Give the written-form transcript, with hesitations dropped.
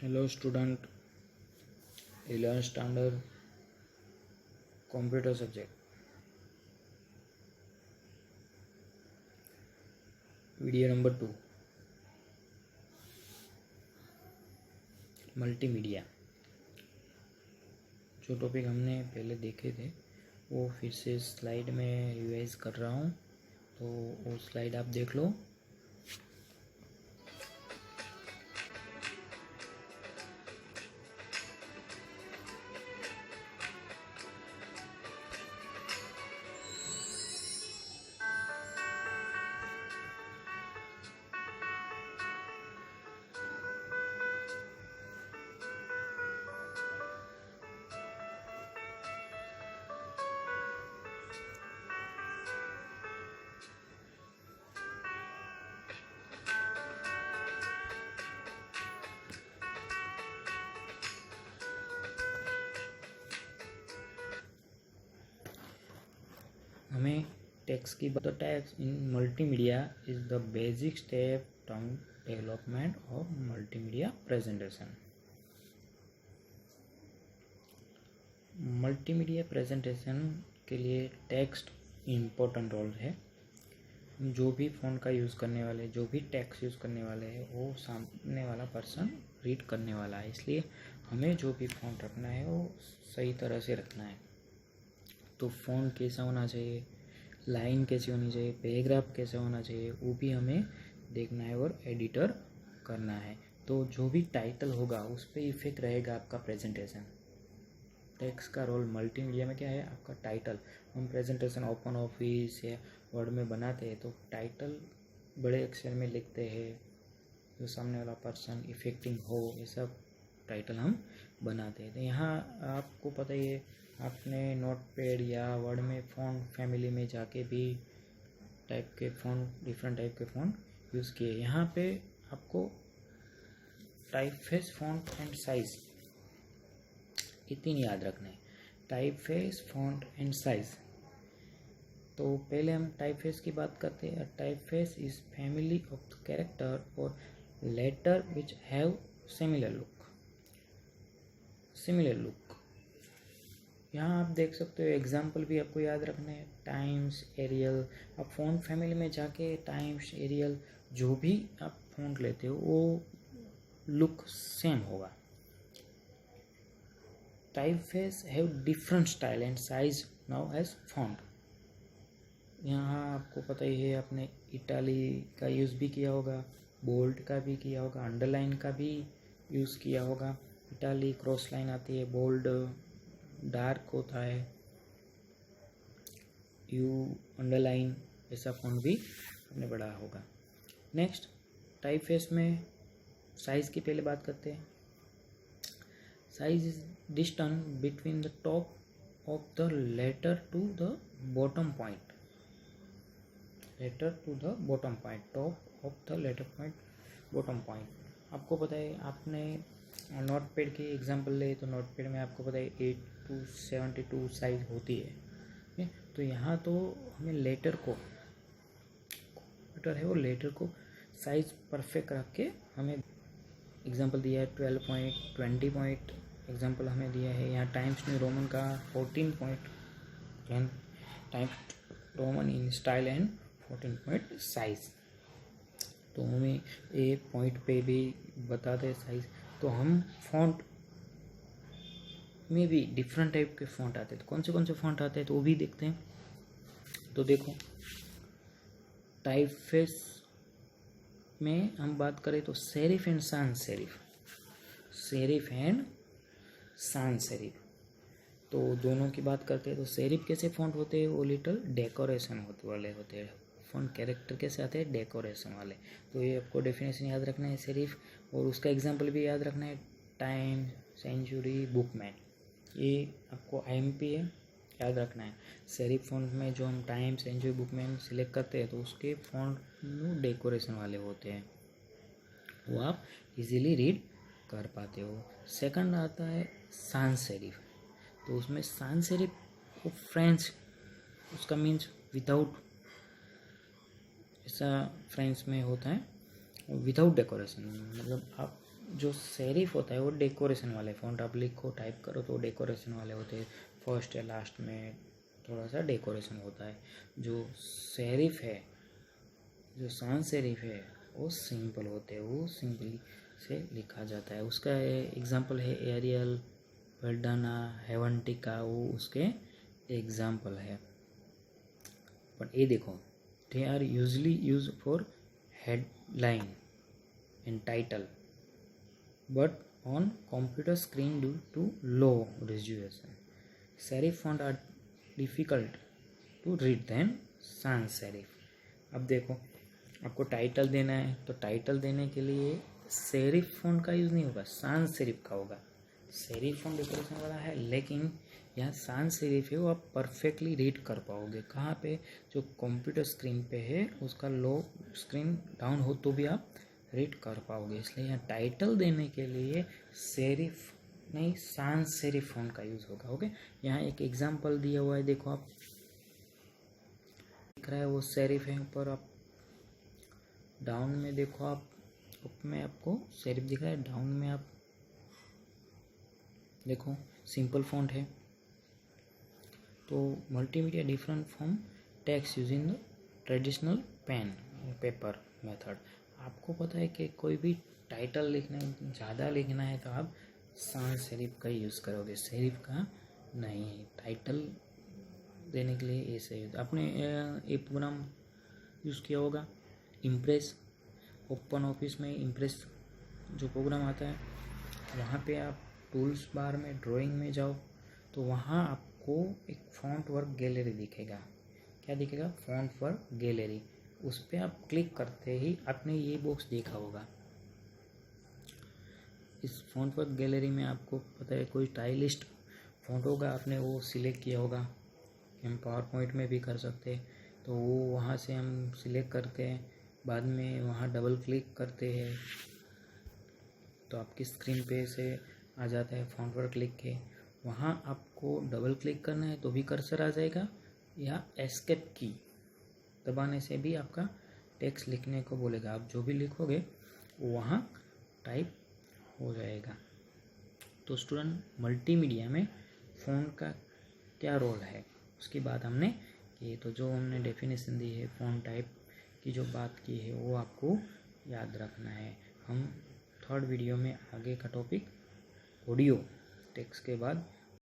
Hello student, 11th standard computer subject. Video number 2, multimedia. जो topic हमने पहले देखे थे वो फिर से स्लाइड में रिवाइज कर रहा हूँ, तो वो स्लाइड आप देख लो। हमें टेक्स्ट की बात, text in multimedia is the basic step term development of multimedia presentation. Multimedia presentation के लिए टेक्स्ट इम्पोर्टेंट रोल है। हम जो भी फ़ोन का यूज़ करने वाले, जो भी टेक्स्ट यूज़ करने वाले हैं, वो सामने वाला पर्सन रीड करने वाला है, इसलिए हमें जो भी फ़ोन रखना है वो सही तरह से रखना है। तो फ़ोन कैसा होना चाहिए, लाइन कैसी होनी चाहिए, पैराग्राफ कैसा होना चाहिए, वो भी हमें देखना है और एडिटर करना है। तो जो भी टाइटल होगा उस पर इफेक्ट रहेगा आपका प्रेजेंटेशन। टेक्स्ट का रोल मल्टीमीडिया में क्या है, आपका टाइटल। हम प्रेजेंटेशन ओपन ऑफिस या वर्ड में बनाते हैं तो टाइटल बड़े अक्षर में लिखते हैं, जो सामने वाला पर्सन इफेक्टिंग हो, ये सब टाइटल हम बनाते हैं। तो यहाँ आपको पता ही है, आपने नोटपैड या वर्ड में फ़ॉन्ट फैमिली में जाके भी टाइप के फ़ॉन्ट, डिफरेंट टाइप के फ़ॉन्ट यूज़ किए। यहाँ पे आपको टाइपफेस, फ़ॉन्ट एंड साइज़ ये तीन याद रखना है। Typeface, font and size. तो पहले हम टाइपफेस की बात करते हैं। Typeface is family of character और letter which have similar look. यहाँ आप देख सकते हो, एग्जाम्पल भी आपको याद रखना है। Times, Arial. आप फ़ॉन्ट फैमिली में जाके टाइम्स, एरियल जो भी आप फ़ॉन्ट लेते हो वो लुक सेम होगा। Typeface have different style and size now as font. यहाँ आपको पता ही है, आपने इटाली का यूज़ भी किया होगा, बोल्ड का भी किया होगा, अंडरलाइन का भी यूज़ किया होगा। इटाली क्रॉस लाइन आती है, बोल्ड डार्क होता है, यू अंडरलाइन, ऐसा फ़ॉन्ट भी आपने पढ़ा होगा। नेक्स्ट, टाइपफेस में साइज़ की पहले बात करते हैं। Size is distance between the top of the letter to the bottom point. Letter to the bottom point, top of the letter point, bottom point. आपको पता है, आपने नोटपैड की एग्जांपल ले तो नोटपैड में आपको पता है 8 to 72 साइज होती है। तो यहाँ तो हमें लेटर को, लेटर है वो लेटर को साइज परफेक्ट रख के हमें एग्जांपल दिया है 12 पॉइंट, 20 पॉइंट एग्जांपल हमें दिया है। यहाँ टाइम्स न्यू रोमन का 14 point, times Roman in style and 14 point size. तो हमें ए पॉइंट पे भी बताते साइज। तो हम फॉन्ट में भी डिफरेंट टाइप के फॉन्ट आते हैं। तो कौन से फॉन्ट आते हैं तो वो भी देखते हैं। तो देखो, टाइपफेस में हम बात करें तो serif and sans serif, serif and sans serif, तो दोनों की बात करते हैं। तो सेरिफ कैसे फॉन्ट होते हैं, वो लिटिल डेकोरेशन होते वाले होते हैं। फॉन्ट कैरेक्टर कैसे आते हैं, डेकोरेशन वाले। तो ये आपको डेफिनेशन याद रखना है सेरिफ, और उसका एग्जांपल भी याद रखना है। टाइम, सेंचुरी, बुकमैन, ये आपको IMP है, याद रखना है। सेरिफ फॉन्ट में जो हम टाइम, सेंचुरी, बुकमैन सिलेक्ट करते हैं तो उसके फॉन्ट डेकोरेशन वाले होते हैं, वो आप इजीली रीड कर पाते हो। सेकंड आता है sans सेरिफ। तो उसमें sans सेरिफ वो फ्रेंच, उसका मीन्स विदाउट, ऐसा फ्रेंच में होता है विदाउट डेकोरेशन। मतलब आप जो सेरिफ होता है वो डेकोरेशन वाले फ़ॉन्ट आप लिखो टाइप करो तो डेकोरेशन वाले होते हैं, फर्स्ट या लास्ट में थोड़ा सा डेकोरेशन होता है। जो सेरिफ है, जो sans सेरिफ है वो सिंपल होते हैं, वो सिंपली से लिखा जाता है। उसका एग्जांपल है एरियल, वेल्डाना, हेवंटिका, वो उसके एग्जांपल है। बट ये देखो, they are usually use for headline and title but on computer screen due to low resolution. Serif font are difficult to read than sans serif. अब देखो, आपको टाइटल देना है तो टाइटल देने के लिए सेरिफ फॉन्ट का यूज़ नहीं होगा, sans सेरिफ का होगा। सेरिफ फॉन्ट डेकोरेशन वाला है, लेकिन यहाँ sans सेरिफ है वो आप परफेक्टली रीड कर पाओगे। कहाँ पे? जो कंप्यूटर स्क्रीन पे है उसका लो स्क्रीन डाउन हो तो भी आप रीड कर पाओगे। इसलिए यहाँ टाइटल देने के लिए सेरिफ नहीं sans सेरिफ फॉन्ट का यूज़ होगा। ओके, यहाँ एक एग्जांपल दिया हुआ है, देखो आप दिख रहा है वो सेरिफ है ऊपर, आप डाउन में देखो, आप अप में आपको सेरिफ दिख रहा है, डाउन में आप देखो सिंपल फॉन्ट है। तो multimedia different from text using the traditional pen paper method. आपको पता है कि कोई भी टाइटल लिखना है, ज़्यादा लिखना है तो आप sans सेरिफ का यूज़ करोगे, सेरिफ का नहीं। टाइटल देने के लिए ऐसे आपने ये प्रोग्राम यूज़ किया होगा, इम्प्रेस। ओपन ऑफिस में इम्प्रेस जो प्रोग्राम आता है, वहाँ पे आप टूल्स बार में ड्राइंग में जाओ तो वहाँ आपको एक फॉन्ट वर्क गैलरी दिखेगा। क्या दिखेगा? Font work gallery. उस पर आप क्लिक करते ही आपने ये बॉक्स देखा होगा। इस फॉन्ट वर्क गैलरी में आपको पता है कोई स्टाइलिस्ट फॉन्ट होगा, आपने वो सिलेक्ट किया होगा। हम पावर पॉइंट में भी कर सकते हैं, तो वो वहाँ से हम सिलेक्ट करते हैं, बाद में वहाँ डबल क्लिक करते हैं तो आपकी स्क्रीन पे से आ जाता है फॉन्ट वर्क लिख के। वहाँ आपको डबल क्लिक करना है तो भी कर्सर आ जाएगा, या एस्केप की दबाने से भी आपका टेक्स्ट लिखने को बोलेगा। आप जो भी लिखोगे वो वहाँ टाइप हो जाएगा। तो स्टूडेंट, मल्टीमीडिया में फ़ॉन्ट का क्या रोल है उसकी बात हमने की। तो जो हमने डेफिनेशन दी है फ़ॉन्ट टाइप की, जो बात की है वो आपको याद रखना है। हम थर्ड वीडियो में आगे का टॉपिक ऑडियो टेक्स्ट के बाद